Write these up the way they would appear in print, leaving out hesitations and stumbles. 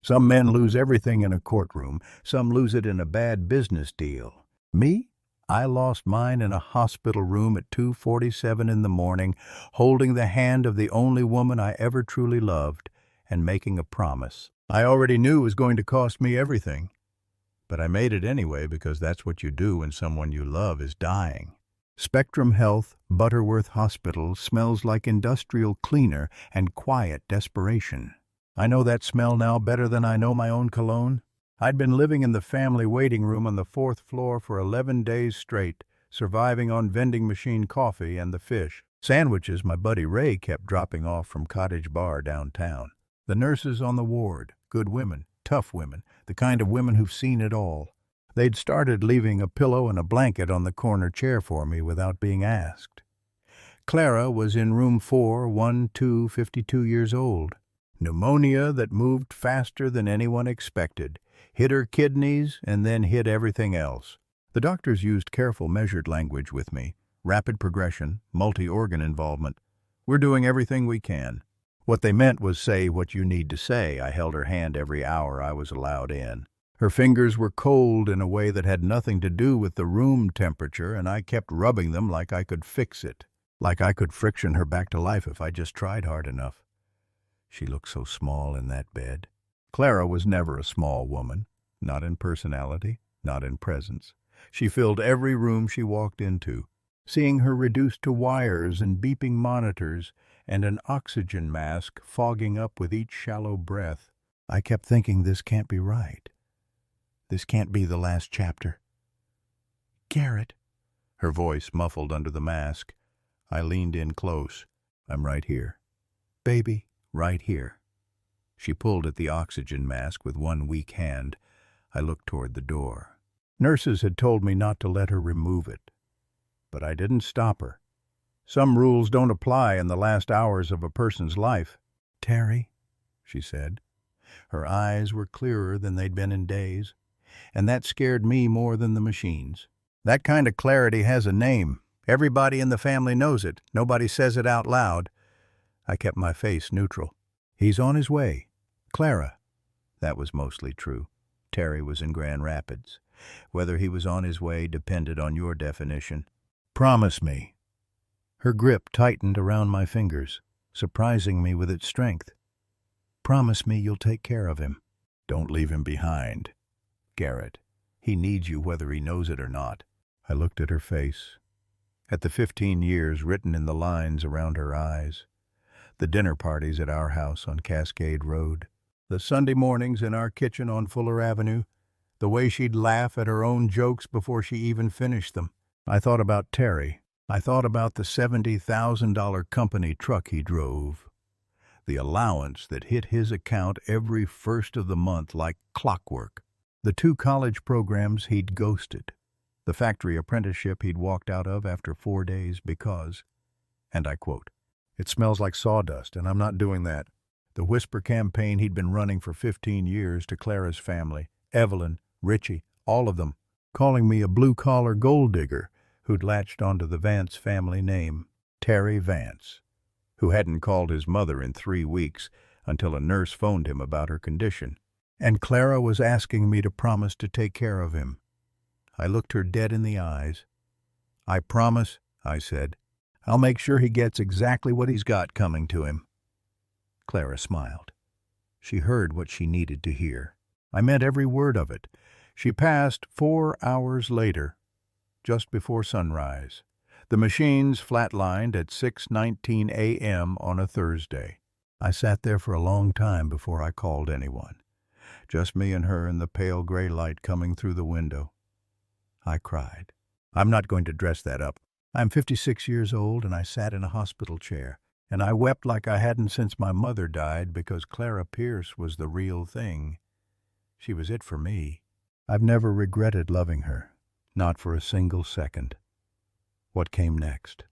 Some men lose everything in a courtroom. Some lose it in a bad business deal. Me? I lost mine in a hospital room at 2:47 in the morning, holding the hand of the only woman I ever truly loved and making a promise. I already knew it was going to cost me everything, but I made it anyway because that's what you do when someone you love is dying. Spectrum Health, Butterworth Hospital smells like industrial cleaner and quiet desperation. I know that smell now better than I know my own cologne. I'd been living in the family waiting room on the 4th floor for 11 days straight, surviving on vending machine coffee and the fish. Sandwiches my buddy Ray kept dropping off from Cottage Bar downtown. The nurses on the ward, good women, tough women, the kind of women who've seen it all. They'd started leaving a pillow and a blanket on the corner chair for me without being asked. Clara was in room 412, 52 years old. Pneumonia that moved faster than anyone expected, hit her kidneys and then hit everything else. The doctors used careful, measured language with me. Rapid progression, multi-organ involvement. We're doing everything we can. What they meant was say what you need to say. I held her hand every hour I was allowed in. Her fingers were cold in a way that had nothing to do with the room temperature, and I kept rubbing them like I could fix it, like I could friction her back to life if I just tried hard enough. She looked so small in that bed. Clara was never a small woman, not in personality, not in presence. She filled every room she walked into. Seeing her reduced to wires and beeping monitors and an oxygen mask fogging up with each shallow breath, I kept thinking this can't be right. This can't be the last chapter. Garrett, her voice muffled under the mask. I leaned in close. I'm right here. Baby, right here. She pulled at the oxygen mask with one weak hand. I looked toward the door. Nurses had told me not to let her remove it, but I didn't stop her. Some rules don't apply in the last hours of a person's life. Terry, she said. Her eyes were clearer than they'd been in days, and that scared me more than the machines. That kind of clarity has a name. Everybody in the family knows it. Nobody says it out loud. I kept my face neutral. He's on his way. Clara. That was mostly true. Terry was in Grand Rapids. Whether he was on his way depended on your definition. Promise me. Her grip tightened around my fingers, surprising me with its strength. Promise me you'll take care of him. Don't leave him behind. Garrett, he needs you whether he knows it or not. I looked at her face, at the 15 years written in the lines around her eyes, the dinner parties at our house on Cascade Road, the Sunday mornings in our kitchen on Fuller Avenue, the way she'd laugh at her own jokes before she even finished them. I thought about Terry. I thought about the $70,000 company truck he drove, the allowance that hit his account every first of the month like clockwork, the 2 college programs he'd ghosted, the factory apprenticeship he'd walked out of after 4 days because, and I quote, "It smells like sawdust, and I'm not doing that." The whisper campaign he'd been running for 15 years to Clara's family, Evelyn, Richie, all of them, calling me a blue-collar gold digger who'd latched onto the Vance family name, Terry Vance, who hadn't called his mother in 3 weeks until a nurse phoned him about her condition. And Clara was asking me to promise to take care of him. I looked her dead in the eyes. I promise, I said. I'll make sure he gets exactly what he's got coming to him. Clara smiled. She heard what she needed to hear. I meant every word of it. She passed 4 hours later, just before sunrise. The machines flatlined at 6:19 a.m. on a Thursday. I sat there for a long time before I called anyone. Just me and her in the pale gray light coming through the window. I cried. I'm not going to dress that up. I'm 56 years old and I sat in a hospital chair, and I wept like I hadn't since my mother died because Clara Pierce was the real thing. She was it for me. I've never regretted loving her, not for a single second. What came next?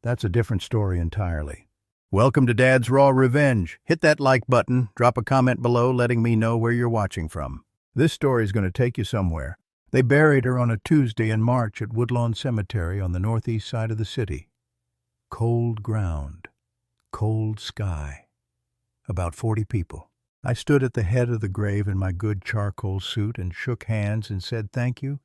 That's a different story entirely. Welcome to Dad's Raw Revenge. Hit that like button, drop a comment below letting me know where you're watching from. This story is going to take you somewhere. They buried her on a Tuesday in March at Woodlawn Cemetery on the northeast side of the city. Cold ground, cold sky. About 40 people. I stood at the head of the grave in my good charcoal suit and shook hands and said thank you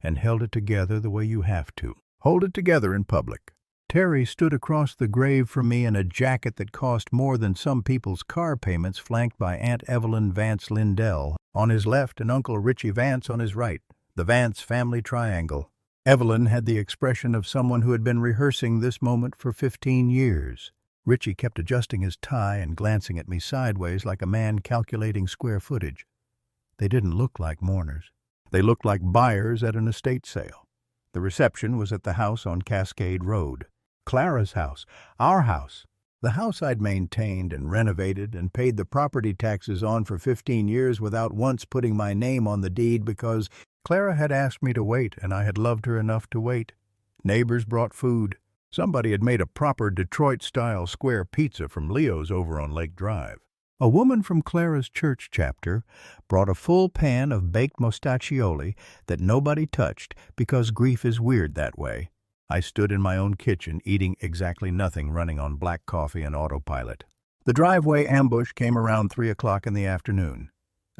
and held it together the way you have to. Hold it together in public. Terry stood across the grave from me in a jacket that cost more than some people's car payments, flanked by Aunt Evelyn Vance Lindell on his left and Uncle Richie Vance on his right, the Vance family triangle. Evelyn had the expression of someone who had been rehearsing this moment for 15 years. Richie kept adjusting his tie and glancing at me sideways like a man calculating square footage. They didn't look like mourners. They looked like buyers at an estate sale. The reception was at the house on Cascade Road. Clara's house, our house, the house I'd maintained and renovated and paid the property taxes on for 15 years without once putting my name on the deed because Clara had asked me to wait and I had loved her enough to wait. Neighbors brought food. Somebody had made a proper Detroit-style square pizza from Leo's over on Lake Drive. A woman from Clara's church chapter brought a full pan of baked mostaccioli that nobody touched because grief is weird that way. I stood in my own kitchen eating exactly nothing, running on black coffee and autopilot. The driveway ambush came around 3 o'clock in the afternoon.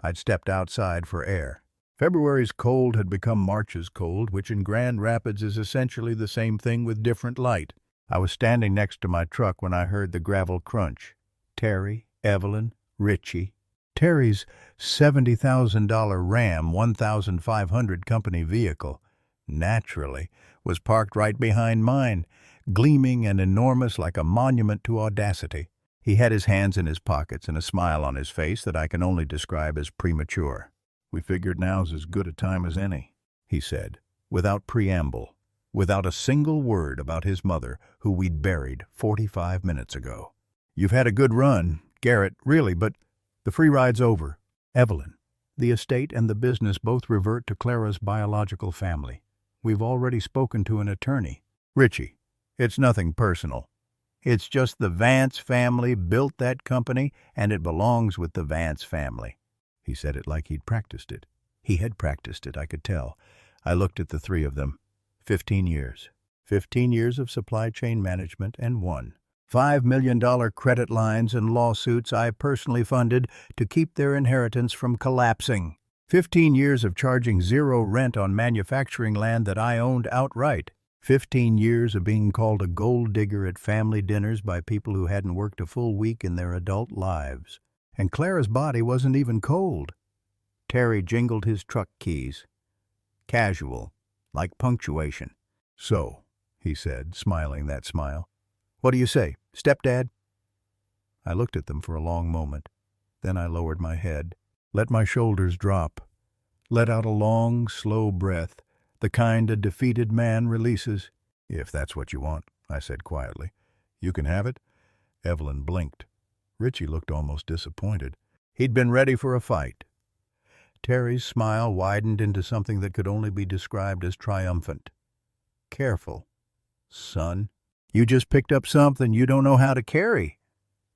I'd stepped outside for air. February's cold had become March's cold, which in Grand Rapids is essentially the same thing with different light. I was standing next to my truck when I heard the gravel crunch. Terry, Evelyn, Richie. Terry's $70,000 Ram 1500 company vehicle, naturally, was parked right behind mine, gleaming and enormous like a monument to audacity. He had his hands in his pockets and a smile on his face that I can only describe as premature. "We figured now's as good a time as any," he said, without preamble, without a single word about his mother, who we'd buried 45 minutes ago. "You've had a good run, Garrett, really, but the free ride's over. Evelyn, the estate and the business both revert to Clara's biological family. We've already spoken to an attorney. Richie, it's nothing personal. It's just the Vance family built that company, and it belongs with the Vance family." He said it like he'd practiced it. He had practiced it, I could tell. I looked at the three of them. 15 years. 15 years of supply chain management and won. $5 million credit lines and lawsuits I personally funded to keep their inheritance from collapsing. 15 years of charging zero rent on manufacturing land that I owned outright. 15 years of being called a gold digger at family dinners by people who hadn't worked a full week in their adult lives. And Clara's body wasn't even cold. Terry jingled his truck keys. Casual, like punctuation. "So," he said, smiling that smile. "What do you say, stepdad?" I looked at them for a long moment. Then I lowered my head, let my shoulders drop, let out a long, slow breath, the kind a defeated man releases. "If that's what you want," I said quietly. "You can have it." Evelyn blinked. Richie looked almost disappointed. He'd been ready for a fight. Terry's smile widened into something that could only be described as triumphant. "Careful, son. You just picked up something you don't know how to carry."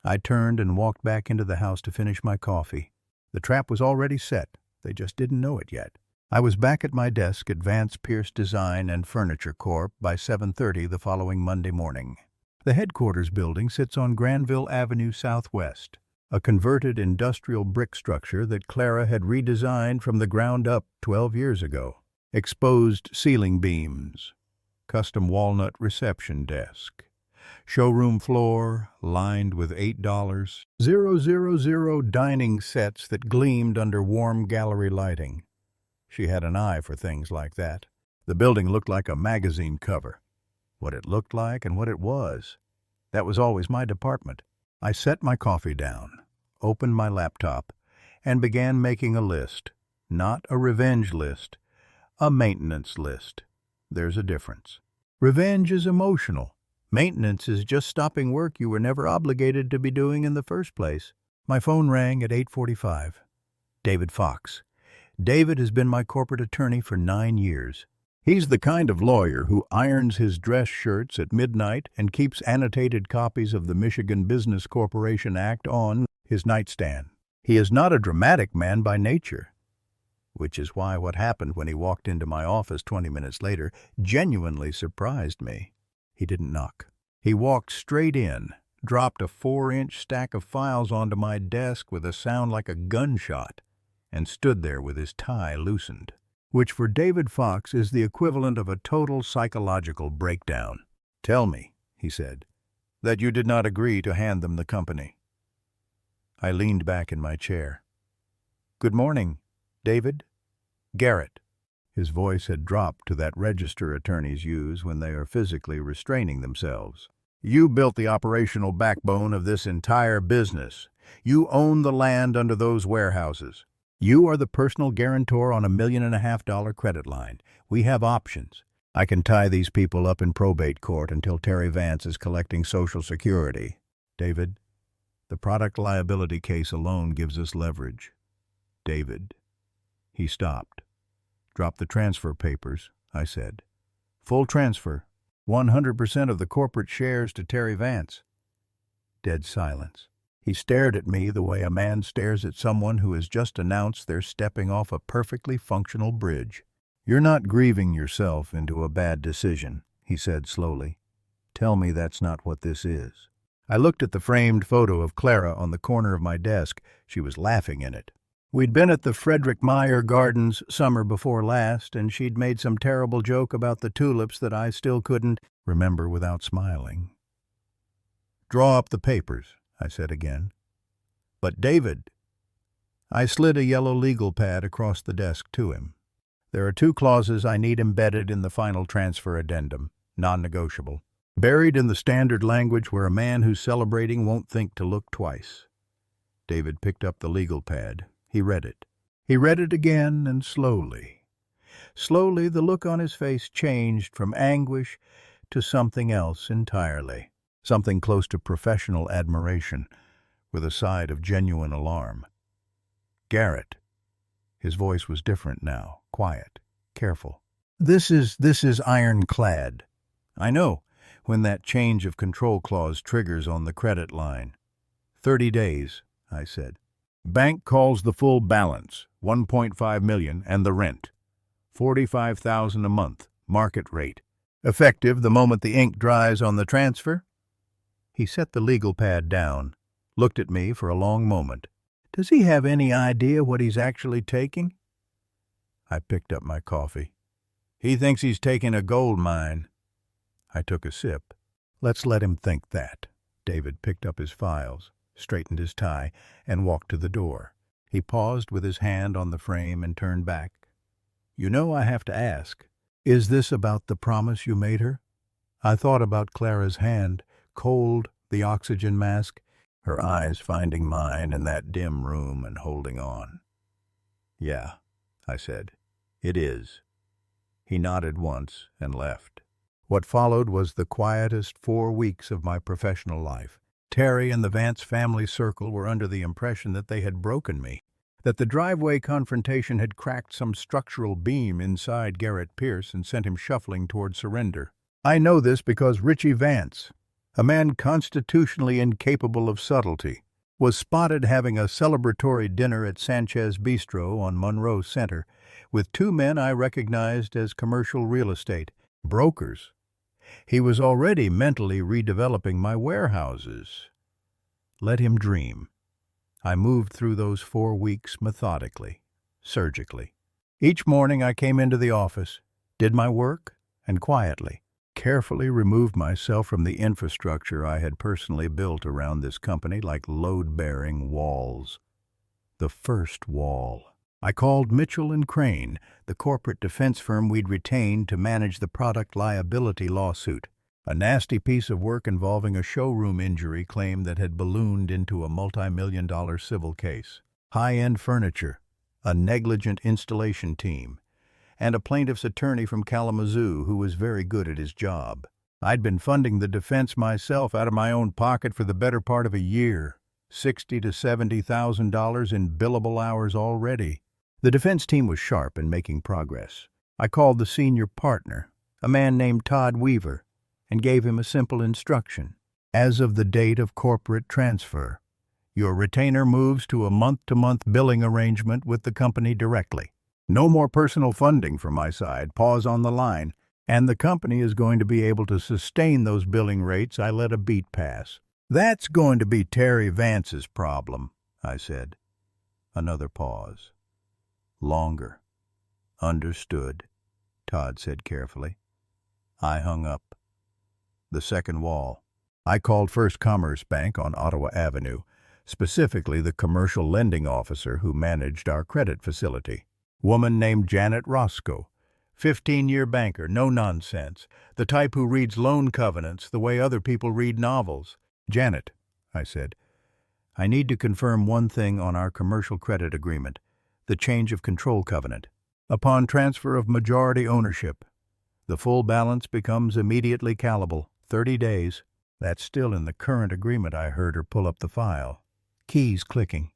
I turned and walked back into the house to finish my coffee. The trap was already set. They just didn't know it yet. I was back at my desk at Vance Pierce Design and Furniture Corp. by 7:30 the following Monday morning. The headquarters building sits on Granville Avenue Southwest, a converted industrial brick structure that Clara had redesigned from the ground up 12 years ago. Exposed ceiling beams, custom walnut reception desk, showroom floor lined with $8,000 dining sets that gleamed under warm gallery lighting. She had an eye for things like that. The building looked like a magazine cover. What it looked like and what it was. That was always my department. I set my coffee down, opened my laptop, and began making a list. Not a revenge list, a maintenance list. There's a difference. Revenge is emotional. Maintenance is just stopping work you were never obligated to be doing in the first place. My phone rang at 8:45. David Fox. David has been my corporate attorney for 9 years. He's the kind of lawyer who irons his dress shirts at midnight and keeps annotated copies of the Michigan Business Corporation Act on his nightstand. He is not a dramatic man by nature, which is why what happened when he walked into my office 20 minutes later genuinely surprised me. He didn't knock. He walked straight in, dropped a 4-inch stack of files onto my desk with a sound like a gunshot, and stood there with his tie loosened, which for David Fox is the equivalent of a total psychological breakdown. "Tell me," he said, "that you did not agree to hand them the company." I leaned back in my chair. "Good morning, David. Garrett." His voice had dropped to that register attorneys use when they are physically restraining themselves. "You built the operational backbone of this entire business. You own the land under those warehouses. You are the personal guarantor on a $1.5 million credit line. We have options. I can tie these people up in probate court until Terry Vance is collecting Social Security. David, the product liability case alone gives us leverage. David." He stopped. "Drop the transfer papers," I said. "Full transfer. 100% of the corporate shares to Terry Vance." Dead silence. He stared at me the way a man stares at someone who has just announced they're stepping off a perfectly functional bridge. "You're not grieving yourself into a bad decision," he said slowly. "Tell me that's not what this is." I looked at the framed photo of Clara on the corner of my desk. She was laughing in it. We'd been at the Frederick Meyer Gardens summer before last, and she'd made some terrible joke about the tulips that I still couldn't remember without smiling. "Draw up the papers," I said again. "But David—" I slid a yellow legal pad across the desk to him. "There are 2 clauses I need embedded in the final transfer addendum, non-negotiable, buried in the standard language where a man who's celebrating won't think to look twice." David picked up the legal pad. He read it. He read it again, and slowly. Slowly the look on his face changed from anguish to something else entirely. Something close to professional admiration, with a side of genuine alarm. "Garrett." His voice was different now, quiet, careful. This is ironclad. I know when that change of control clause triggers on the credit line. 30 days, I said. Bank calls the full balance, $1.5 million, and the rent. $45,000 a month, market rate. Effective the moment the ink dries on the transfer." He set the legal pad down, looked at me for a long moment. "Does he have any idea what he's actually taking?" I picked up my coffee. "He thinks he's taking a gold mine." I took a sip. "Let's let him think that." David picked up his files, straightened his tie, and walked to the door. He paused with his hand on the frame and turned back. "You know I have to ask, is this about the promise you made her?" I thought about Clara's hand, cold, the oxygen mask, her eyes finding mine in that dim room and holding on. "Yeah," I said, "it is." He nodded once and left. What followed was the quietest 4 weeks of my professional life. Terry and the Vance family circle were under the impression that they had broken me, that the driveway confrontation had cracked some structural beam inside Garrett Pierce and sent him shuffling toward surrender. I know this because Richie Vance, a man constitutionally incapable of subtlety, was spotted having a celebratory dinner at Sanchez Bistro on Monroe Center with 2 men I recognized as commercial real estate brokers. He was already mentally redeveloping my warehouses. Let him dream. I moved through those 4 weeks methodically, surgically. Each morning I came into the office, did my work, and quietly, carefully removed myself from the infrastructure I had personally built around this company like load-bearing walls. The first wall. I called Mitchell & Crane, the corporate defense firm we'd retained to manage the product liability lawsuit, a nasty piece of work involving a showroom injury claim that had ballooned into a multi-million-dollar civil case. High-end furniture, a negligent installation team, and a plaintiff's attorney from Kalamazoo who was very good at his job. I'd been funding the defense myself out of my own pocket for the better part of a year, $60,000 to $70,000 in billable hours already. The defense team was sharp and making progress. I called the senior partner, a man named Todd Weaver, and gave him a simple instruction. As of the date of corporate transfer, your retainer moves to a month-to-month billing arrangement with the company directly. No more personal funding from my side, pause on the line, and the company is going to be able to sustain those billing rates I let a beat pass. That's going to be Terry Vance's problem, I said. Another pause. Longer. Understood, Todd said carefully. I hung up. The second wall. I called First Commerce Bank on Ottawa Avenue, specifically the commercial lending officer who managed our credit facility. Woman named Janet Roscoe, 15-year banker, no nonsense, the type who reads loan covenants the way other people read novels. Janet, I said, I need to confirm one thing on our commercial credit agreement, the change of control covenant. Upon transfer of majority ownership, the full balance becomes immediately callable, 30 days. That's still in the current agreement. I heard her pull up the file. Keys clicking.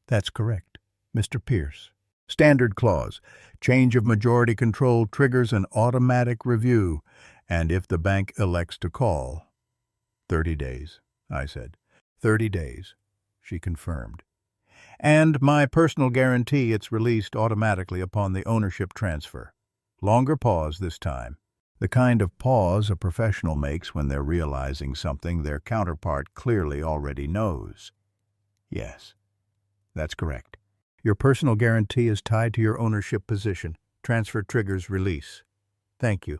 That's correct, Mr. Pierce. Standard clause. Change of majority control triggers an automatic review, and if the bank elects to call. 30 days, I said. 30 days, she confirmed. And my personal guarantee it's released automatically upon the ownership transfer. Longer pause this time. The kind of pause a professional makes when they're realizing something their counterpart clearly already knows. Yes, that's correct. Your personal guarantee is tied to your ownership position. Transfer triggers release. Thank you.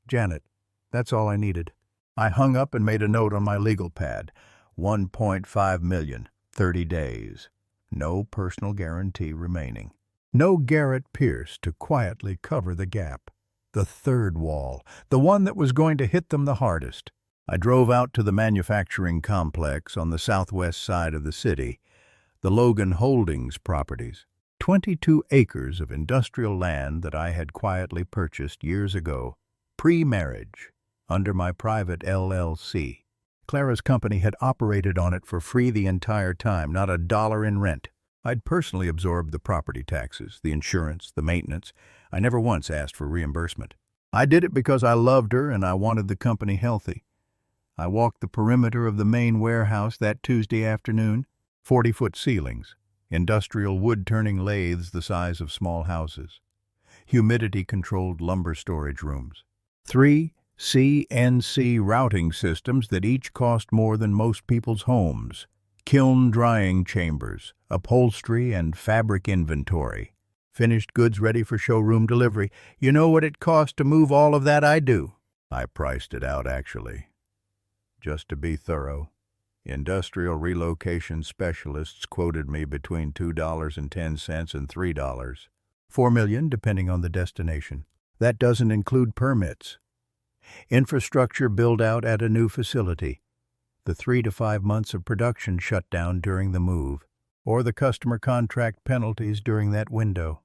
Janet, that's all I needed. I hung up and made a note on my legal pad. 1.5 million, 30 days. No personal guarantee remaining. No Garrett Pierce to quietly cover the gap. The third wall, the one that was going to hit them the hardest. I drove out to the manufacturing complex on the southwest side of the city, the Logan Holdings properties, 22 acres of industrial land that I had quietly purchased years ago, pre-marriage, under my private LLC. Clara's company had operated on it for free the entire time, not a dollar in rent. I'd personally absorbed the property taxes, the insurance, the maintenance. I never once asked for reimbursement. I did it because I loved her and I wanted the company healthy. I walked the perimeter of the main warehouse that Tuesday afternoon, 40-foot ceilings, industrial wood-turning lathes the size of small houses, humidity-controlled lumber storage rooms, 3 CNC routing systems that each cost more than most people's homes, kiln drying chambers, upholstery and fabric inventory, finished goods ready for showroom delivery. You know what it cost to move all of that? I do. I priced it out, actually. Just to be thorough, industrial relocation specialists quoted me between $2.10 and $3. $4 million, depending on the destination. That doesn't include permits. Infrastructure build-out at a new facility, the 3 to 5 months of production shutdown during the move, or the customer contract penalties during that window.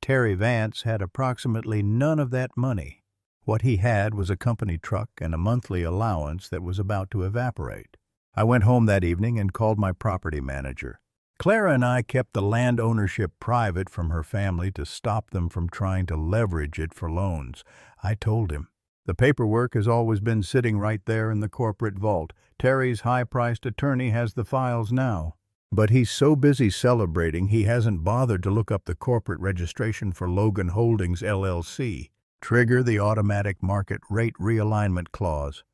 Terry Vance had approximately none of that money. What he had was a company truck and a monthly allowance that was about to evaporate. I went home that evening and called my property manager. Clara and I kept the land ownership private from her family to stop them from trying to leverage it for loans. I told him, the paperwork has always been sitting right there in the corporate vault. Terry's high-priced attorney has the files now. But he's so busy celebrating he hasn't bothered to look up the corporate registration for Logan Holdings, LLC. Trigger the automatic market rate realignment clause.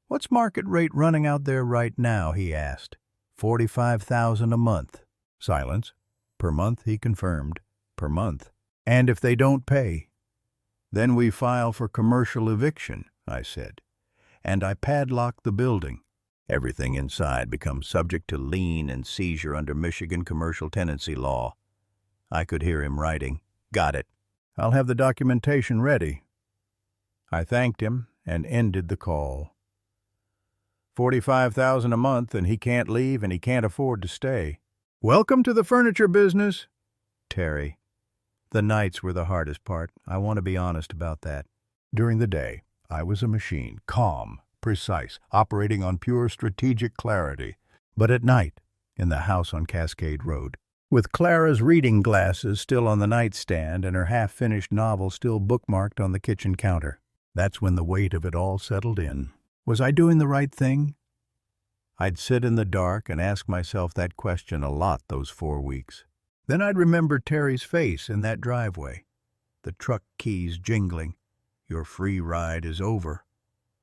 What's market rate running out there right now, he asked. $45,000 a month. Silence. Per month, he confirmed. Per month. And if they don't pay? Then we file for commercial eviction, I said. And I padlock the building. Everything inside becomes subject to lien and seizure under Michigan commercial tenancy law. I could hear him writing. Got it. I'll have the documentation ready. I thanked him and ended the call. $45,000 a month, and he can't leave and he can't afford to stay. Welcome to the furniture business, Terry. The nights were the hardest part. I want to be honest about that. During the day, I was a machine, calm, precise, operating on pure strategic clarity. But at night, in the house on Cascade Road, with Clara's reading glasses still on the nightstand and her half-finished novel still bookmarked on the kitchen counter, that's when the weight of it all settled in. Was I doing the right thing? I'd sit in the dark and ask myself that question a lot those 4 weeks. Then I'd remember Terry's face in that driveway, the truck keys jingling. Your free ride is over,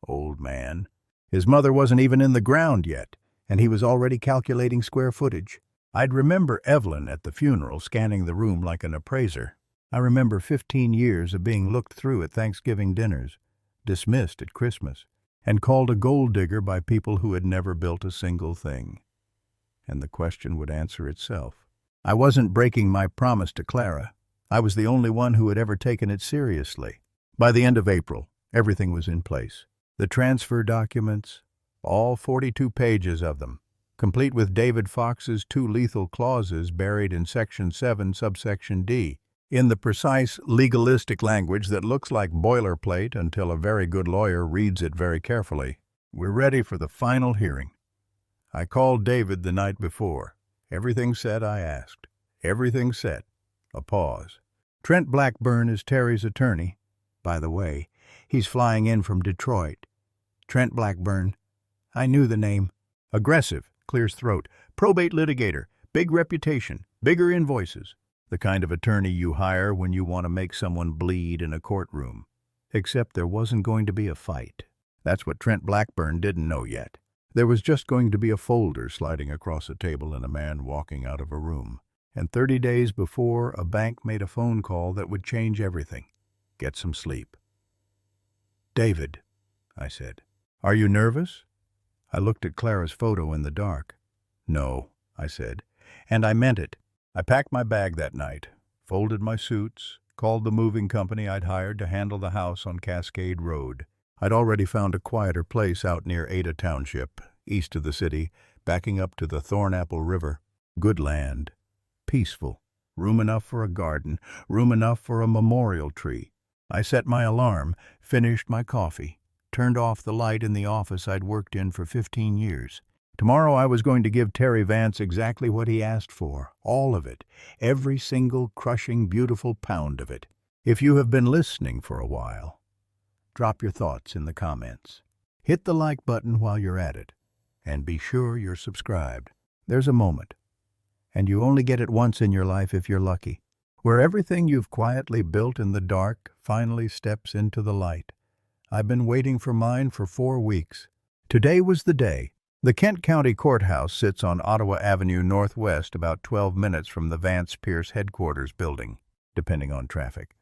old man. His mother wasn't even in the ground yet, and he was already calculating square footage. I'd remember Evelyn at the funeral scanning the room like an appraiser. I remember 15 years of being looked through at Thanksgiving dinners, dismissed at Christmas, and called a gold digger by people who had never built a single thing. And the question would answer itself. I wasn't breaking my promise to Clara. I was the only one who had ever taken it seriously. By the end of April, everything was in place. The transfer documents, all 42 pages of them, complete with David Fox's 2 lethal clauses buried in Section 7, subsection D, in the precise legalistic language that looks like boilerplate until a very good lawyer reads it very carefully. We're ready for the final hearing. I called David the night before. Everything set, I asked. Everything set. A pause. Trent Blackburn is Terry's attorney. By the way, he's flying in from Detroit. Trent Blackburn. I knew the name. Aggressive, clears throat, probate litigator, big reputation, bigger invoices. The kind of attorney you hire when you want to make someone bleed in a courtroom. Except there wasn't going to be a fight. That's what Trent Blackburn didn't know yet. There was just going to be a folder sliding across a table and a man walking out of a room. And 30 days before, a bank made a phone call that would change everything. Get some sleep. David, I said, are you nervous? I looked at Clara's photo in the dark. No, I said, and I meant it. I packed my bag that night, folded my suits, called the moving company I'd hired to handle the house on Cascade Road. I'd already found a quieter place out near Ada Township, east of the city, backing up to the Thornapple River. Good land. Peaceful. Room enough for a garden, room enough for a memorial tree. I set my alarm, finished my coffee, turned off the light in the office I'd worked in for 15 years. Tomorrow I was going to give Terry Vance exactly what he asked for, all of it, every single crushing, beautiful pound of it. If you have been listening for a while, drop your thoughts in the comments. Hit the like button while you're at it, and be sure you're subscribed. There's a moment, and you only get it once in your life if you're lucky, where everything you've quietly built in the dark finally steps into the light. I've been waiting for mine for 4 weeks. Today was the day. The Kent County Courthouse sits on Ottawa Avenue Northwest, about 12 minutes from the Vance Pierce headquarters building, depending on traffic.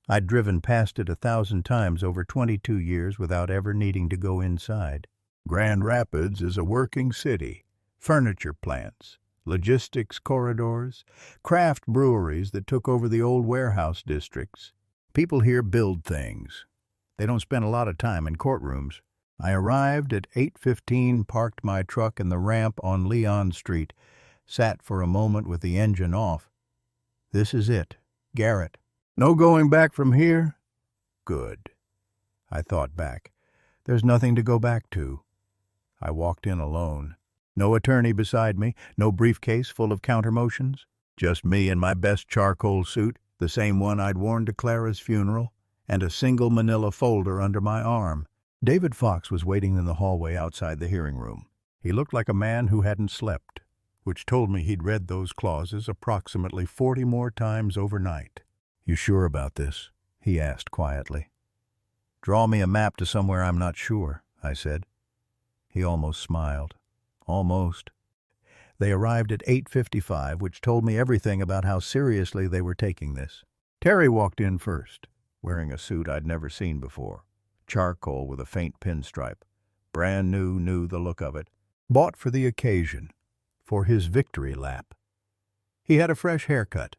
I'd driven past it 1,000 times over 22 years without ever needing to go inside. Grand Rapids is a working city. Furniture plants, logistics corridors, craft breweries that took over the old warehouse districts. People here build things. They don't spend a lot of time in courtrooms. I arrived at 8:15, parked my truck in the ramp on Leon Street, sat for a moment with the engine off. This is it, Garrett. No going back from here? Good. I thought back. There's nothing to go back to. I walked in alone. No attorney beside me, no briefcase full of countermotions. Just me in my best charcoal suit, the same one I'd worn to Clara's funeral, and a single manila folder under my arm. David Fox was waiting in the hallway outside the hearing room. He looked like a man who hadn't slept, which told me he'd read those clauses approximately 40 more times overnight. You sure about this? He asked quietly. Draw me a map to somewhere I'm not sure, I said. He almost smiled. Almost. They arrived at 8:55, which told me everything about how seriously they were taking this. Terry walked in first, wearing a suit I'd never seen before. Charcoal with a faint pinstripe. Brand new, knew the look of it. Bought for the occasion, for his victory lap. He had a fresh haircut.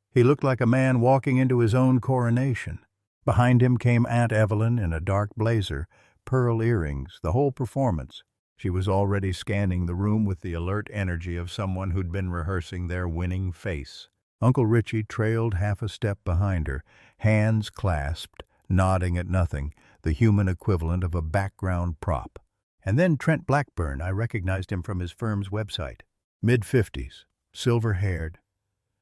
He looked like a man walking into his own coronation. Behind him came Aunt Evelyn in a dark blazer, pearl earrings, the whole performance. She was already scanning the room with the alert energy of someone who'd been rehearsing their winning face. Uncle Richie trailed half a step behind her, hands clasped, nodding at nothing, the human equivalent of a background prop. And then Trent Blackburn. I recognized him from his firm's website. Mid-50s, silver-haired.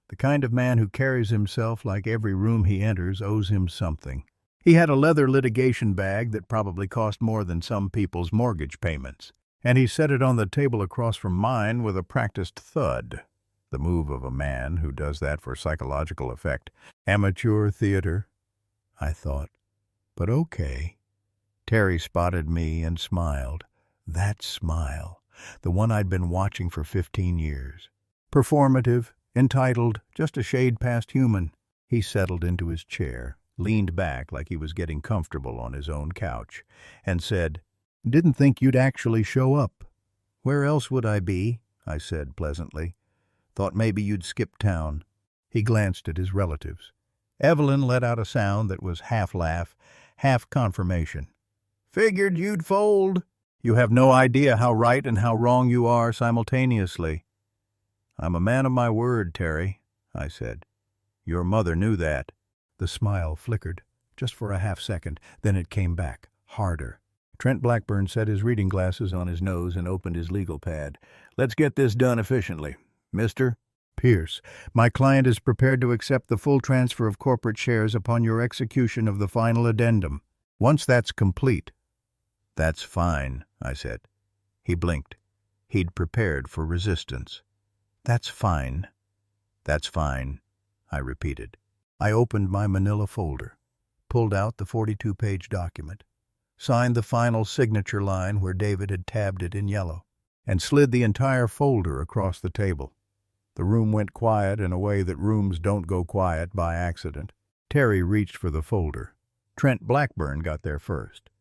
The kind of man who carries himself like every room he enters owes him something. He had a leather litigation bag that probably cost more than some people's mortgage payments, and he set it on the table across from mine with a practiced thud. The move of a man who does that for psychological effect. Amateur theater, I thought. But okay. Terry spotted me and smiled. That smile, the one I'd been watching for 15 years. Performative, entitled, just a shade past human. He settled into his chair, leaned back like he was getting comfortable on his own couch, and said, "Didn't think you'd actually show up." "Where else would I be?" I said pleasantly. "Thought maybe you'd skip town." He glanced at his relatives. Evelyn let out a sound that was half laugh, half confirmation. "Figured you'd fold." "You have no idea how right and how wrong you are simultaneously." "I'm a man of my word, Terry," I said. "Your mother knew that." The smile flickered, just for a half-second, then it came back, harder. Trent Blackburn set his reading glasses on his nose and opened his legal pad. "Let's get this done efficiently. Mr. Pierce, my client is prepared to accept the full transfer of corporate shares upon your execution of the final addendum. Once that's complete." "That's fine," I said. He blinked. He'd prepared for resistance. "That's fine. That's fine," I repeated. I opened my manila folder, pulled out the 42-page document, signed the final signature line where David had tabbed it in yellow, and slid the entire folder across the table. The room went quiet in a way that rooms don't go quiet by accident. Terry reached for the folder. Trent Blackburn got there first,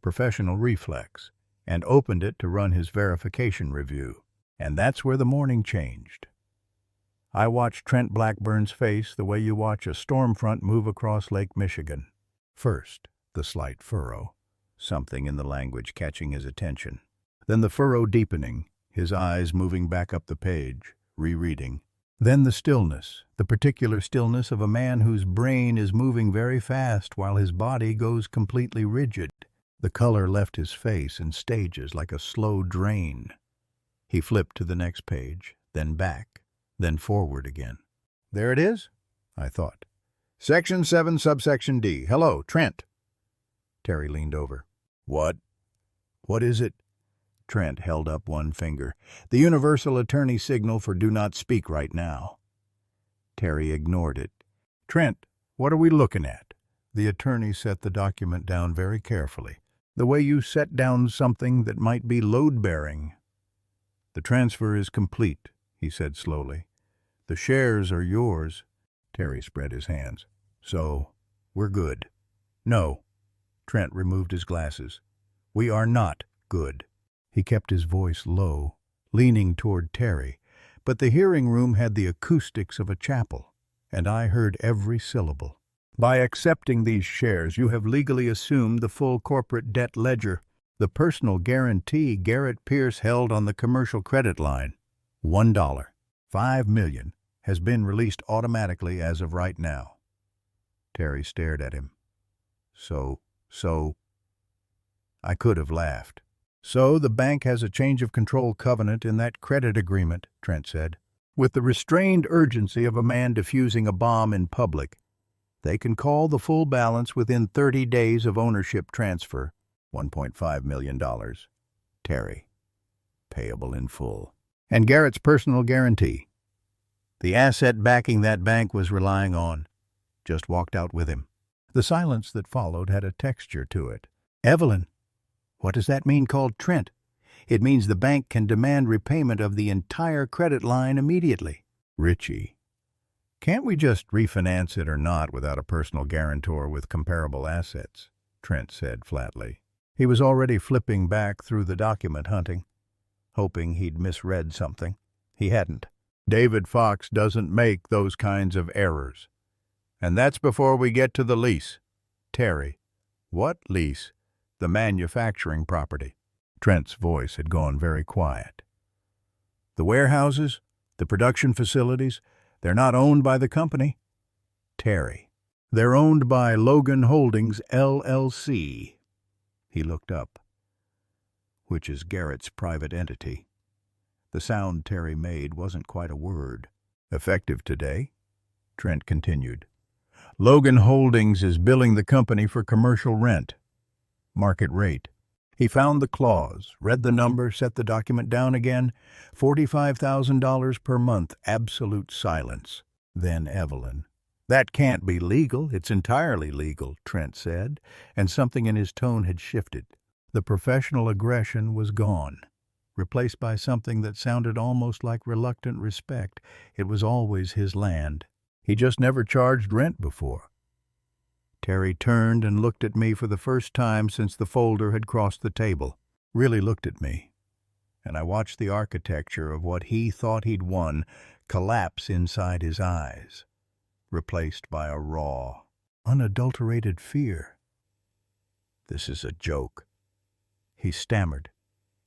professional reflex, and opened it to run his verification review. And that's where the morning changed. I watched Trent Blackburn's face the way you watch a storm front move across Lake Michigan. First, the slight furrow, something in the language catching his attention. Then the furrow deepening, his eyes moving back up the page, rereading. Then the stillness, the particular stillness of a man whose brain is moving very fast while his body goes completely rigid. The color left his face in stages like a slow drain. He flipped to the next page, then back, then forward again. "There it is," I thought. "Section 7, subsection D. Hello, Trent." Terry leaned over. "What? What is it?" Trent held up one finger. "The universal attorney signal for do not speak right now." Terry ignored it. "Trent, what are we looking at?" The attorney set the document down very carefully, the way you set down something that might be load-bearing. "The transfer is complete," he said slowly. "The shares are yours." Terry spread his hands. "So, we're good." "No." Trent removed his glasses. "We are not good." He kept his voice low, leaning toward Terry, but the hearing room had the acoustics of a chapel, and I heard every syllable. "By accepting these shares, you have legally assumed the full corporate debt ledger. The personal guarantee Garrett Pierce held on the commercial credit line, $1. $5 million, has been released automatically as of right now." Terry stared at him. So, I could have laughed. "So the bank has a change of control covenant in that credit agreement," Trent said. "With the restrained urgency of a man defusing a bomb in public, they can call the full balance within 30 days of ownership transfer, $1.5 million. Terry, payable in full. And Garrett's personal guarantee. The asset backing that bank was relying on. Just walked out with him." The silence that followed had a texture to it. "Evelyn, what does that mean called Trent?" "It means the bank can demand repayment of the entire credit line immediately." "Richie, can't we just refinance it or not without a personal guarantor with comparable assets?" Trent said flatly. He was already flipping back through the document hunting, hoping he'd misread something. He hadn't. "David Fox doesn't make those kinds of errors. And that's before we get to the lease." "Terry, what lease?" "The manufacturing property." Trent's voice had gone very quiet. "The warehouses, the production facilities, they're not owned by the company." "Terry, they're owned by Logan Holdings, LLC." He looked up. "Which is Garrett's private entity." The sound Terry made wasn't quite a word. "Effective today," Trent continued. "Logan Holdings is billing the company for commercial rent. Market rate." He found the clause, read the number, set the document down again. $45,000 per month, absolute silence. Then Evelyn. "That can't be legal. It's entirely legal," Trent said, and something in his tone had shifted. The professional aggression was gone, replaced by something that sounded almost like reluctant respect. It was always his land. He just never charged rent before. Terry turned and looked at me for the first time since the folder had crossed the table. Really looked at me. And I watched the architecture of what he thought he'd won collapse inside his eyes, replaced by a raw, unadulterated fear. "This is a joke," he stammered,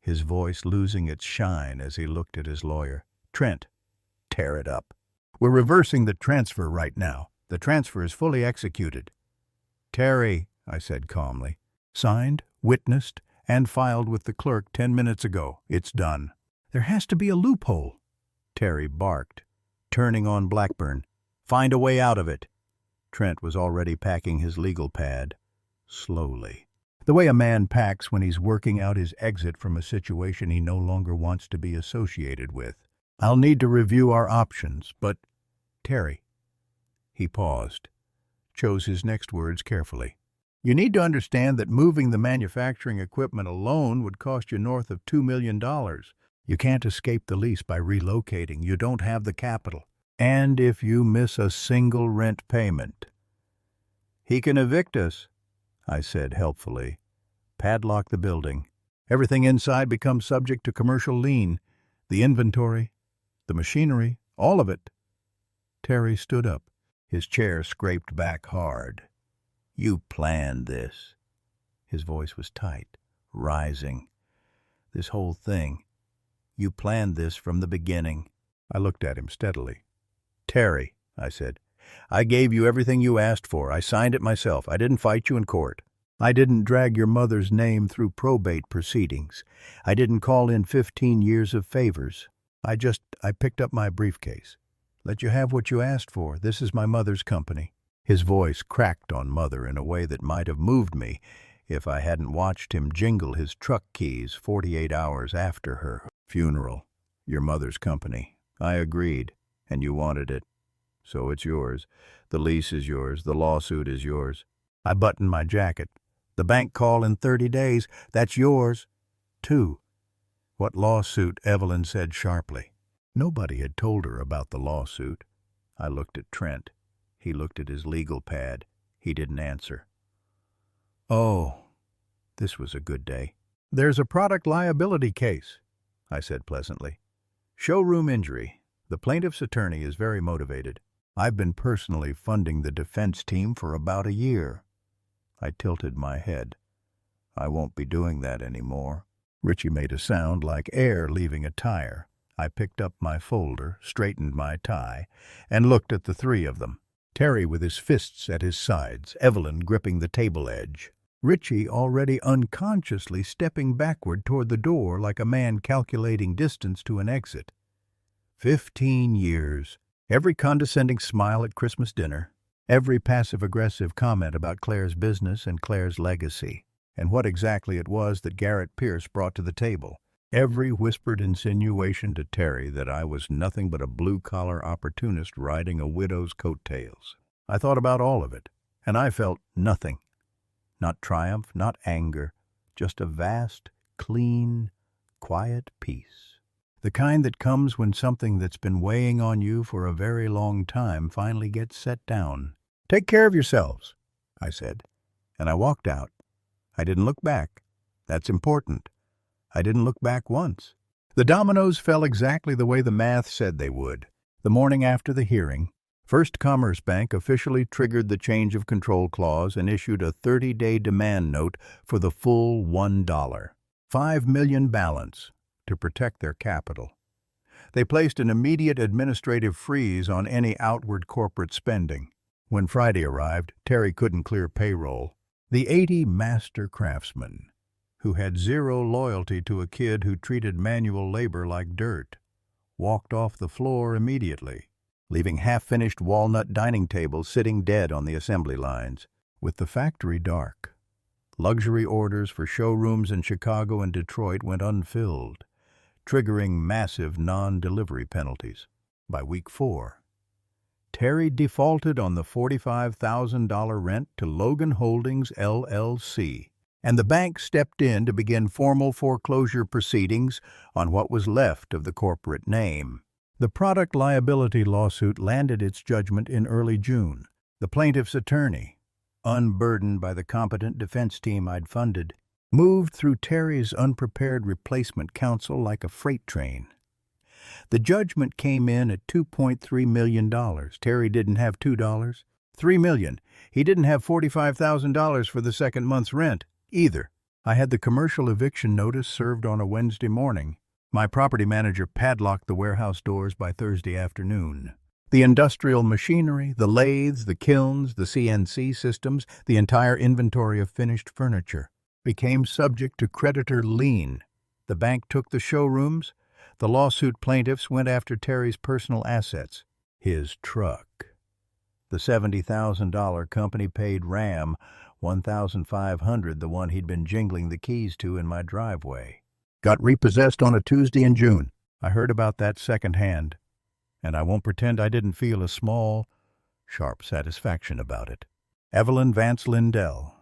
his voice losing its shine as he looked at his lawyer. "Trent, tear it up. We're reversing the transfer right now. The transfer is fully executed." "Terry," I said calmly, "signed, witnessed, and filed with the clerk 10 minutes ago. It's done." "There has to be a loophole," Terry barked, turning on Blackburn. "Find a way out of it." Trent was already packing his legal pad, slowly. The way a man packs when he's working out his exit from a situation he no longer wants to be associated with. "I'll need to review our options, but, Terry," he paused, chose his next words carefully. "You need to understand that moving the manufacturing equipment alone would cost you north of $2 million. You can't escape the lease by relocating. You don't have the capital. And if you miss a single rent payment—" "He can evict us," I said helpfully. "Padlock the building. Everything inside becomes subject to commercial lien. The inventory, the machinery, all of it." Terry stood up. His chair scraped back hard. "You planned this." His voice was tight, rising. "This whole thing. You planned this from the beginning." I looked at him steadily. "Terry," I said, "I gave you everything you asked for. I signed it myself. I didn't fight you in court. I didn't drag your mother's name through probate proceedings. I didn't call in 15 years of favors. I picked up my briefcase. Let you have what you asked for. This is my mother's company." His voice cracked on mother in a way that might have moved me if I hadn't watched him jingle his truck keys 48 hours after her funeral. "Your mother's company. I agreed, and you wanted it. So it's yours. The lease is yours. The lawsuit is yours." I buttoned my jacket. "The bank call in 30 days. That's yours, too." "What lawsuit?" Evelyn said sharply. Nobody had told her about the lawsuit. I looked at Trent. He looked at his legal pad. He didn't answer. "Oh, this was a good day." "There's a product liability case," I said pleasantly. "Showroom injury. The plaintiff's attorney is very motivated. I've been personally funding the defense team for about a year." I tilted my head. "I won't be doing that anymore." Richie made a sound like air leaving a tire. I picked up my folder, straightened my tie, and looked at the three of them. Terry with his fists at his sides, Evelyn gripping the table edge, Richie already unconsciously stepping backward toward the door like a man calculating distance to an exit. 15 years. Every condescending smile at Christmas dinner, every passive-aggressive comment about Claire's business and Claire's legacy, and what exactly it was that Garrett Pierce brought to the table. Every whispered insinuation to Terry that I was nothing but a blue-collar opportunist riding a widow's coattails. I thought about all of it, and I felt nothing. Not triumph, not anger, just a vast, clean, quiet peace. The kind that comes when something that's been weighing on you for a very long time finally gets set down. "Take care of yourselves," I said, and I walked out. I didn't look back. That's important. I didn't look back once. The dominoes fell exactly the way the math said they would. The morning after the hearing, First Commerce Bank officially triggered the change of control clause and issued a 30-day demand note for the full $1, $5 million balance, to protect their capital. They placed an immediate administrative freeze on any outward corporate spending. When Friday arrived, Terry couldn't clear payroll. The 80 master craftsmen, who had zero loyalty to a kid who treated manual labor like dirt, walked off the floor immediately, leaving half-finished walnut dining tables sitting dead on the assembly lines. With the factory dark, luxury orders for showrooms in Chicago and Detroit went unfilled, triggering massive non-delivery penalties. By week 4, Terry defaulted on the $45,000 rent to Logan Holdings, LLC, and the bank stepped in to begin formal foreclosure proceedings on what was left of the corporate name. The product liability lawsuit landed its judgment in early June. The plaintiff's attorney, unburdened by the competent defense team I'd funded, moved through Terry's unprepared replacement counsel like a freight train. The judgment came in at $2.3 million. Terry didn't have $2. $3 million. He didn't have $45,000 for the second month's rent, either. I had the commercial eviction notice served on a Wednesday morning. My property manager padlocked the warehouse doors by Thursday afternoon. The industrial machinery, the lathes, the kilns, the CNC systems, the entire inventory of finished furniture became subject to creditor lien. The bank took the showrooms. The lawsuit plaintiffs went after Terry's personal assets, his truck. The $70,000 company paid Ram $1,500, the one he'd been jingling the keys to in my driveway. Got repossessed on a Tuesday in June. I heard about that secondhand, and I won't pretend I didn't feel a small, sharp satisfaction about it. Evelyn Vance Lindell,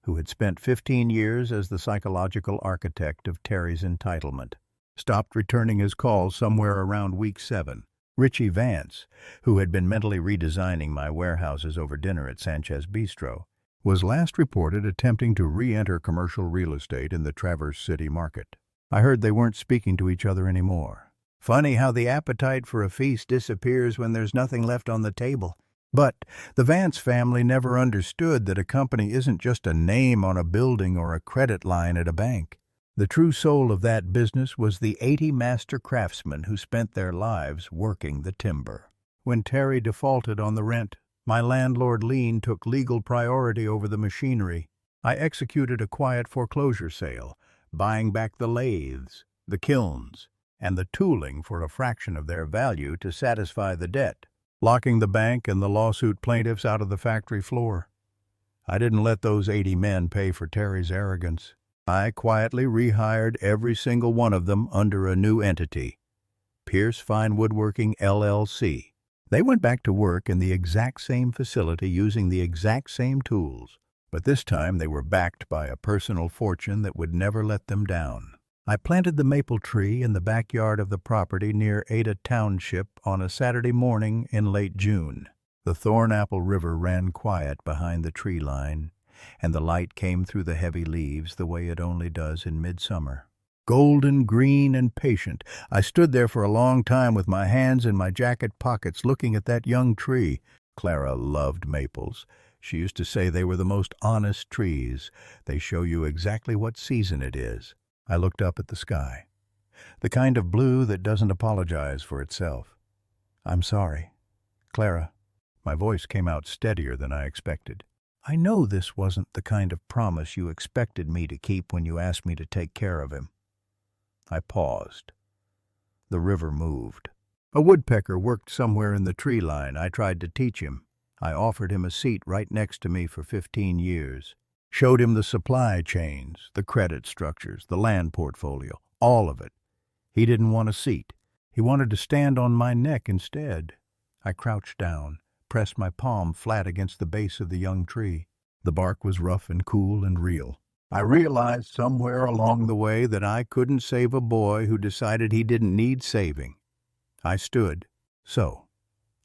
who had spent 15 years as the psychological architect of Terry's entitlement, stopped returning his calls somewhere around week 7. Richie Vance, who had been mentally redesigning my warehouses over dinner at Sanchez Bistro, was last reported attempting to re-enter commercial real estate in the Traverse City market. I heard they weren't speaking to each other anymore. Funny how the appetite for a feast disappears when there's nothing left on the table. But the Vance family never understood that a company isn't just a name on a building or a credit line at a bank. The true soul of that business was the 80 master craftsmen who spent their lives working the timber. When Terry defaulted on the rent, my landlord lien took legal priority over the machinery. I executed a quiet foreclosure sale, buying back the lathes, the kilns, and the tooling for a fraction of their value to satisfy the debt, locking the bank and the lawsuit plaintiffs out of the factory floor. I didn't let those 80 men pay for Terry's arrogance. I quietly rehired every single one of them under a new entity, Pierce Fine Woodworking, LLC. They went back to work in the exact same facility using the exact same tools, but this time they were backed by a personal fortune that would never let them down. I planted the maple tree in the backyard of the property near Ada Township on a Saturday morning in late June. The Thornapple River ran quiet behind the tree line, and the light came through the heavy leaves the way it only does in midsummer. Golden, green, and patient, I stood there for a long time with my hands in my jacket pockets looking at that young tree. Clara loved maples. She used to say they were the most honest trees. They show you exactly what season it is. I looked up at the sky, the kind of blue that doesn't apologize for itself. I'm sorry, Clara. My voice came out steadier than I expected. I know this wasn't the kind of promise you expected me to keep when you asked me to take care of him. I paused. The river moved. A woodpecker worked somewhere in the tree line. I tried to teach him. I offered him a seat right next to me for 15 years. Showed him the supply chains, the credit structures, the land portfolio, all of it. He didn't want a seat. He wanted to stand on my neck instead. I crouched down, pressed my palm flat against the base of the young tree. The bark was rough and cool and real. I realized somewhere along the way that I couldn't save a boy who decided he didn't need saving. I stood. So,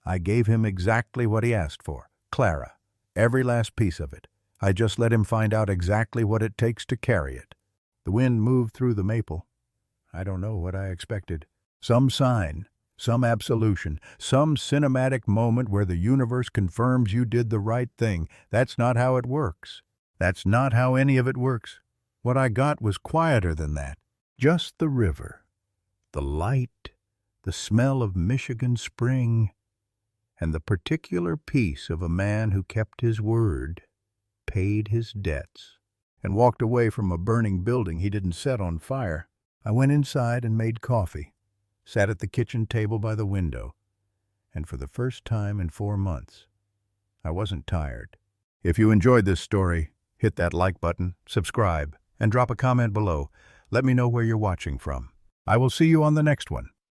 I gave him exactly what he asked for. Clara. Every last piece of it. I just let him find out exactly what it takes to carry it. The wind moved through the maple. I don't know what I expected. Some sign, some absolution, some cinematic moment where the universe confirms you did the right thing. That's not how it works. That's not how any of it works. What I got was quieter than that. Just the river, the light, the smell of Michigan spring, and the particular peace of a man who kept his word, paid his debts, and walked away from a burning building he didn't set on fire. I went inside and made coffee, sat at the kitchen table by the window, and for the first time in 4 months, I wasn't tired. If you enjoyed this story, hit that like button, subscribe, and drop a comment below. Let me know where you're watching from. I will see you on the next one.